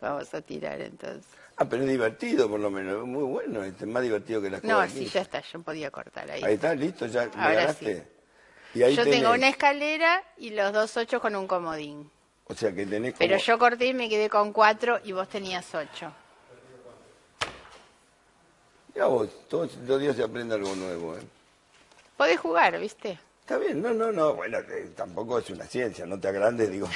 Vamos a tirar entonces. Ah, pero es divertido por lo menos. Es muy bueno. Es más divertido que las No, cosas sí, aquí. ya está, yo podía cortar ahí. Ahí está, listo, ya me Ahora ganaste. sí. Y ahí Yo tenés, tengo una escalera y los 2 8 con un comodín. O sea que tenés como... Pero yo corté y me quedé con 4 y vos tenías 8. Ya vos, todos los días se aprende algo nuevo, ¿eh? Podés jugar, ¿viste? Está bien, no, bueno, tampoco es una ciencia, no te agrandes, digo.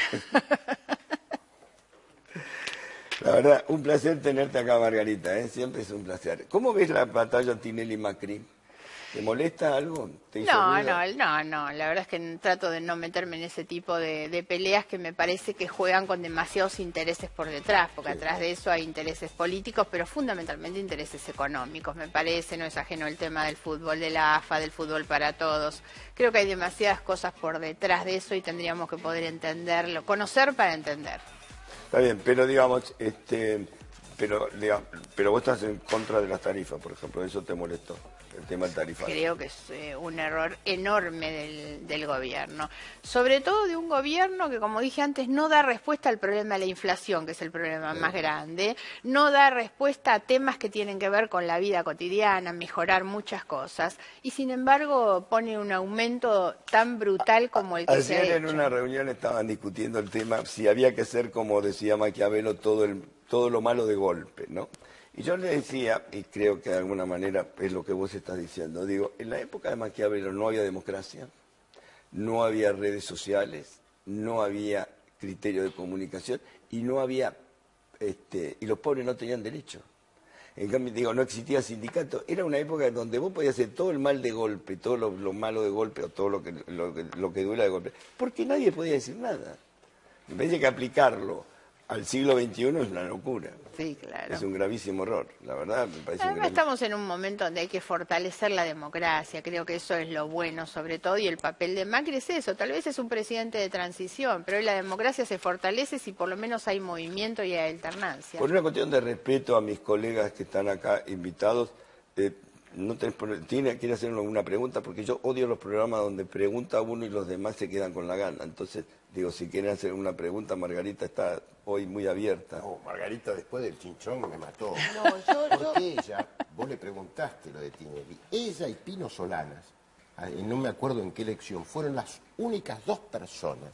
La verdad, un placer tenerte acá, Margarita, ¿eh? Siempre es un placer. ¿Cómo ves la batalla Tinelli-Macri? ¿Te molesta algo? ¿Te hizo No, ruido? no, la verdad es que trato de no meterme en ese tipo de peleas que me parece que juegan con demasiados intereses por detrás, porque atrás de eso hay intereses políticos, pero fundamentalmente intereses económicos, me parece, no es ajeno el tema del fútbol, de la AFA, del fútbol para todos. Creo que hay demasiadas cosas por detrás de eso y tendríamos que poder entenderlo, conocer para entender. Está bien, pero digamos, pero vos estás en contra de las tarifas, por ejemplo, eso te molestó. el tema tarifario. Creo que es un error enorme del gobierno. Sobre todo de un gobierno que, como dije antes, no da respuesta al problema de la inflación, que es el problema más grande, no da respuesta a temas que tienen que ver con la vida cotidiana, mejorar muchas cosas, y sin embargo pone un aumento tan brutal como el que se ha Ayer en hecho. una reunión estaban discutiendo el tema si había que hacer, como decía Maquiavelo, todo lo malo de golpe, ¿no? Y yo le decía, y creo que de alguna manera es lo que vos estás diciendo, digo, en la época de Maquiavelo no había democracia, no había redes sociales, no había criterio de comunicación y no había, y los pobres no tenían derecho. En cambio, digo, no existía sindicato. Era una época donde vos podías hacer todo el mal de golpe, todo lo malo de golpe o todo lo que duela de golpe, porque nadie podía decir nada. En vez de que aplicarlo al siglo XXI es una locura. Sí, claro. Es un gravísimo error, la verdad me parece Además, un gravísimo. estamos en un momento donde hay que fortalecer la democracia, creo que eso es lo bueno sobre todo, y el papel de Macri es eso, tal vez es un presidente de transición, pero hoy la democracia se fortalece si por lo menos hay movimiento y hay alternancia. Por una cuestión de respeto a mis colegas que están acá invitados, no quiere hacer una pregunta, porque yo odio los programas donde pregunta uno y los demás se quedan con la gana. Entonces, digo, si quieren hacer una pregunta, Margarita está hoy muy abierta. No, Margarita después del chinchón me mató. No, Porque ella, vos le preguntaste lo de Tinelli, ella y Pino Solanas, no me acuerdo en qué elección, fueron las únicas dos personas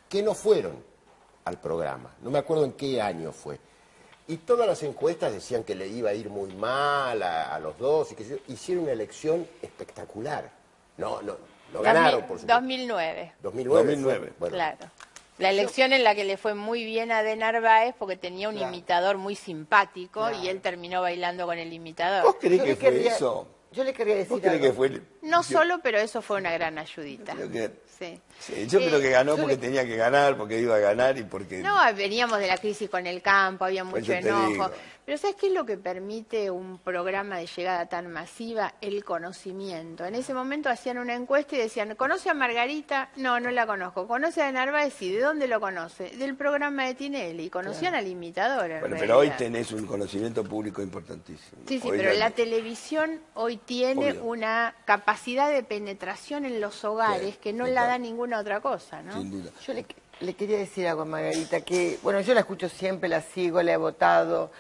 que no fueron al programa. No me acuerdo en qué año fue. Y todas las encuestas decían que le iba a ir muy mal a los dos, y que hicieron una elección espectacular. No ganaron, por supuesto. 2009. 2009. Bueno, Claro. La elección en la que le fue muy bien a De Narváez porque tenía un imitador muy simpático y él terminó bailando con el imitador. ¿Vos creés Yo que le fue querría- eso? Yo le quería ¿Vos decir creés algo. que fue? No solo, pero eso fue una gran ayudita. Creo que- Sí. Sí, yo creo que ganó yo porque le- tenía que ganar, porque iba a ganar y porque... No, veníamos de la crisis con el campo, había Pues mucho yo te enojo. digo. Pero ¿sabes qué es lo que permite un programa de llegada tan masiva? El conocimiento. En ese momento hacían una encuesta y decían, ¿conoce a Margarita? No, no la conozco. ¿Conoce a De Narváez? Sí. ¿De dónde lo conoce? Del programa de Tinelli. Conocían al imitador, en Bueno, pero hoy realidad. tenés un conocimiento público importantísimo. Sí, sí, Hoy pero ya- la televisión hoy tiene Obvio. una capacidad de penetración en los hogares Sí, que no sí, la claro. da ninguna otra cosa, ¿no? Sin duda. Yo le quería decir algo a Margarita, que, bueno, yo la escucho siempre, la sigo, la he votado,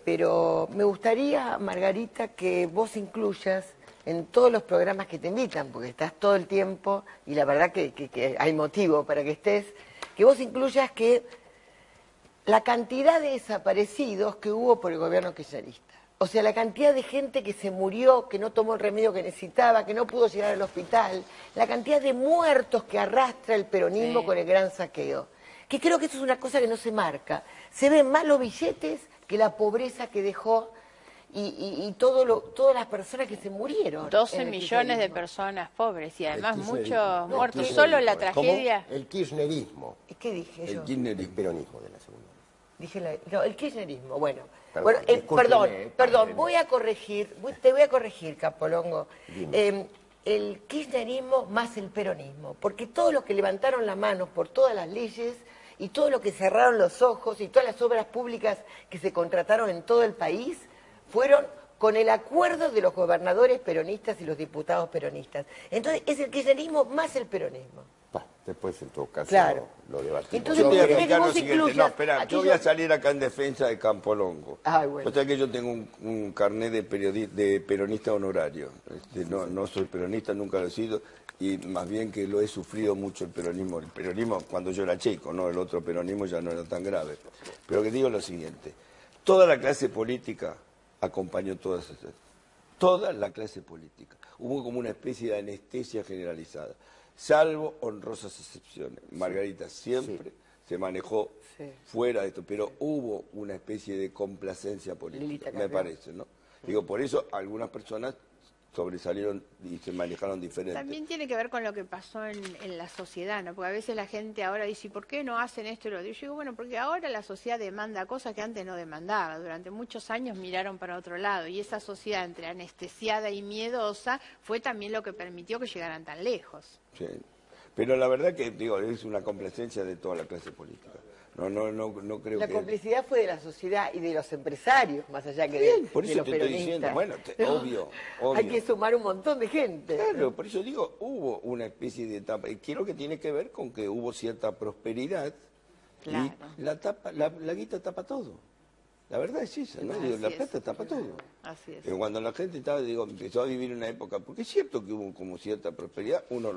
pero me gustaría, Margarita, que vos incluyas en todos los programas que te invitan, porque estás todo el tiempo, y la verdad que hay motivo para que estés, que vos incluyas que la cantidad de desaparecidos que hubo por el gobierno kirchnerista. O sea, la cantidad de gente que se murió, que no tomó el remedio que necesitaba, que no pudo llegar al hospital, la cantidad de muertos que arrastra el peronismo Sí. con el gran saqueo. Que creo que eso es una cosa que no se marca. Se ven más los billetes que la pobreza que dejó y todas las personas que se murieron. 12 en el millones de kirchnerismo. personas pobres y además el kirchnerismo. muchos No, muertos. kirchnerismo, Solo la ¿cómo? tragedia. El kirchnerismo, ¿Qué dije yo? El el kirchnerismo. peronismo de la segunda. Dije no, el kirchnerismo, bueno. Perdón, Bueno, discúlpeme, perdón, perdón. voy a corregir, te voy a corregir, Capolongo. Dime. El kirchnerismo más el peronismo, porque todos los que levantaron la mano por todas las leyes y todos los que cerraron los ojos y todas las obras públicas que se contrataron en todo el país fueron con el acuerdo de los gobernadores peronistas y los diputados peronistas. Entonces, es el kirchnerismo más el peronismo. Bah, después, en todo caso, Claro. lo debatimos. Entonces, Yo te voy a ¿querés que explicar lo vos siguiente. No, incluyas espera, yo aquello- voy a salir acá en defensa de Campolongo. Ay, bueno. O sea que yo tengo un carnet de peronista honorario. No soy peronista, nunca lo he sido, y más bien que lo he sufrido mucho el peronismo. El peronismo cuando yo era chico, ¿no? El otro peronismo ya no era tan grave. Pero que digo lo siguiente, toda la clase política acompañó todas esas. Toda la clase política. Hubo como una especie de anestesia generalizada, salvo honrosas excepciones. Margarita siempre se manejó Sí. fuera de esto, pero hubo una especie de complacencia política, Lilita me Carrió. parece, ¿no? Digo, por eso algunas personas sobresalieron y se manejaron diferente. También tiene que ver con lo que pasó en la sociedad, ¿no? Porque a veces la gente ahora dice, ¿por qué no hacen esto y lo otro? Y yo digo, bueno, porque ahora la sociedad demanda cosas que antes no demandaba. Durante muchos años miraron para otro lado y esa sociedad entre anestesiada y miedosa fue también lo que permitió que llegaran tan lejos. Sí. Pero la verdad que, digo, es una complacencia de toda la clase política. No creo La que... complicidad fue de la sociedad y de los empresarios, más allá que Bien, de, por de eso los te estoy peronistas. diciendo, bueno, obvio. Hay que sumar un montón de gente. Claro, por eso digo, hubo una especie de etapa, y creo que tiene que ver con que hubo cierta prosperidad, Claro. y la guita tapa todo. La verdad es esa, ¿no? Digo, la plata tapa todo. Así es. Cuando la gente empezó a vivir una época, porque es cierto que hubo como cierta prosperidad, unos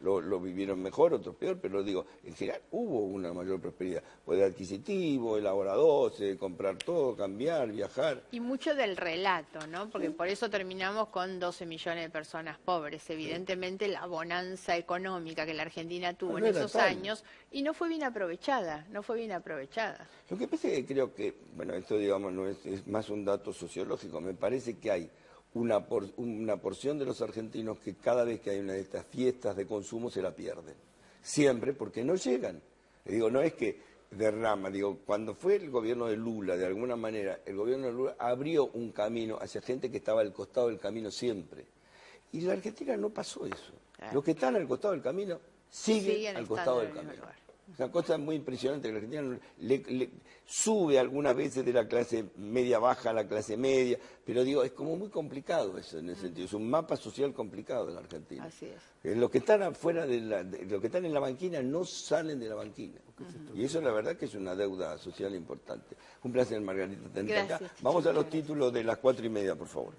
lo vivieron mejor, otros peor, pero digo, en general hubo una mayor prosperidad. Poder adquisitivo, elaborador, comprar todo, cambiar, viajar. Y mucho del relato, ¿no? Porque por eso terminamos con 12 millones de personas pobres. Evidentemente la bonanza económica que la Argentina tuvo en esos años y no fue bien aprovechada, no fue bien aprovechada. Lo que pasa es que creo que, bueno, esto digamos no es más un dato sociológico, me parece que hay una porción de los argentinos que cada vez que hay una de estas fiestas de consumo se la pierden. Siempre porque no llegan. Le digo, no es que derrama, digo, cuando fue el gobierno de Lula, de alguna manera, el gobierno de Lula abrió un camino hacia gente que estaba al costado del camino siempre. Y en la Argentina no pasó eso. Los que están al costado del camino siguen al costado del camino. Es una cosa muy impresionante que la Argentina le sube algunas veces de la clase media baja a la clase media, pero digo, es como muy complicado eso en ese sentido, es un mapa social complicado en la Argentina. Así es. Los que están afuera los que están en la banquina no salen de la banquina. Y eso la verdad que es una deuda social importante. Un placer, Margarita, tenerte acá. Vamos a los títulos de las 4:30, por favor.